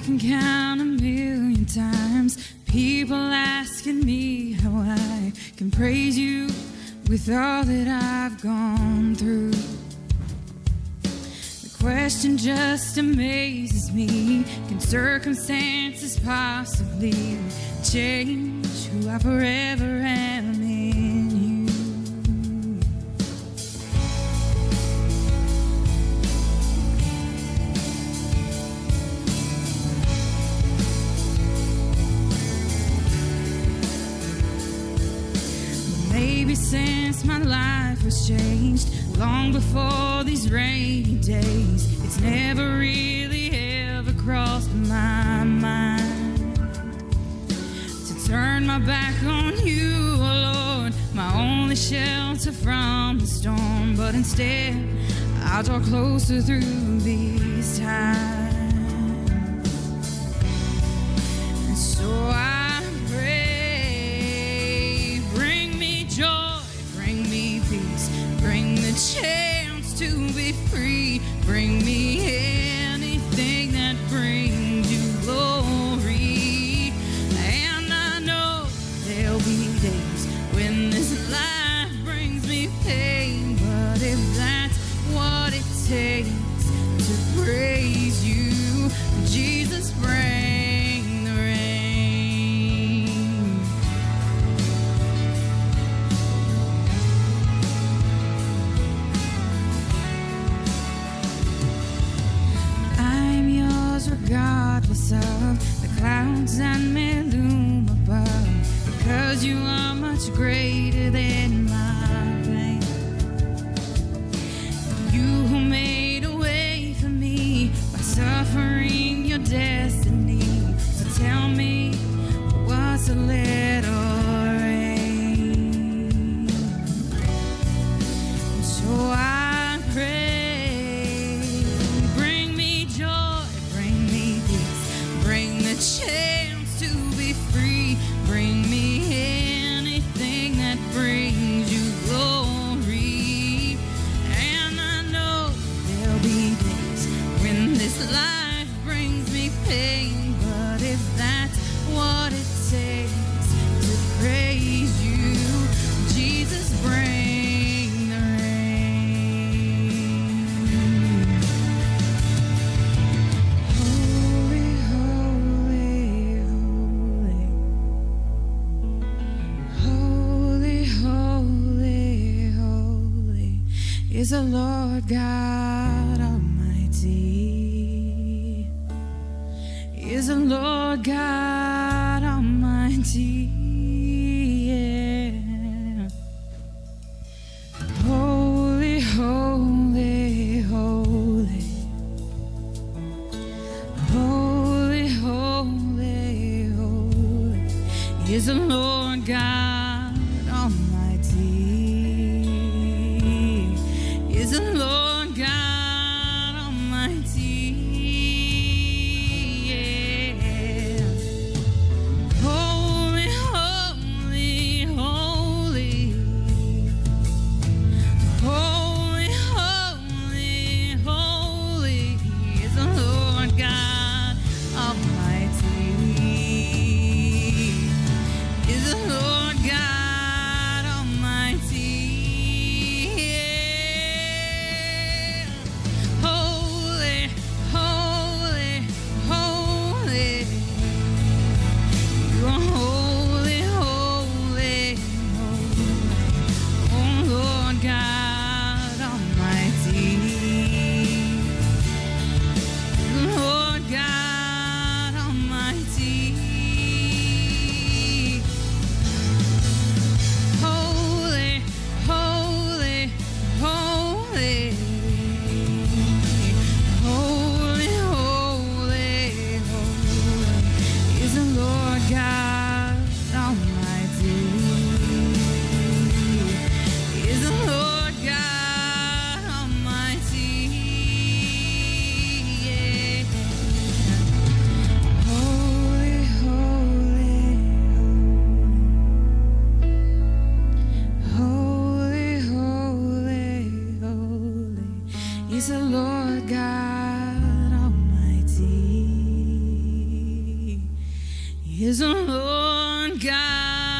can count 1,000,000 times people asking me how I can praise you with all that I've gone through. The question just amazes me. Can circumstances possibly change who I forever am in you? Maybe since my life was changed, long before these rainy days, it's never really ever crossed my mind to turn my back on you, oh Lord, my only shelter from the storm. But instead, I'll draw closer through these times. And so I pray, bring me joy, bring me peace, bring the chance to be free, bring me anything that brings you glory. And I know there'll be days when this life brings me pain, but if that's what it takes to praise you, Jesus, bring the rain. I'm yours regardless of the clouds that may loom above, because you are much greater than my pain. You who made a way for me by suffering your destiny. So tell me, what's a little rain? So I pray, bring me joy, bring me peace, bring the chance to be free, bring me anything that brings you glory. And I know there'll be days when this life brings me pain, but if that's what it takes to praise you, Jesus, bring the rain. Holy, holy, holy, holy, holy is the Lord God Almighty. Is the Lord God Almighty. Yeah. Holy, holy, holy. Holy, holy, holy is the Lord God Almighty. Is the Lord God Almighty. Yeah. Holy, holy, holy. Holy, holy, holy is the Lord God Almighty. Is the Lord God Almighty. Yeah. Holy, holy, holy. You are holy, holy, holy. Oh Lord God Almighty. Lord God Almighty. Holy, holy, holy. Holy, holy, holy is the Lord God Almighty. Is the Lord God Almighty. Yeah. Holy, holy, holy, holy, holy is the Lord God Almighty. is the Lord God.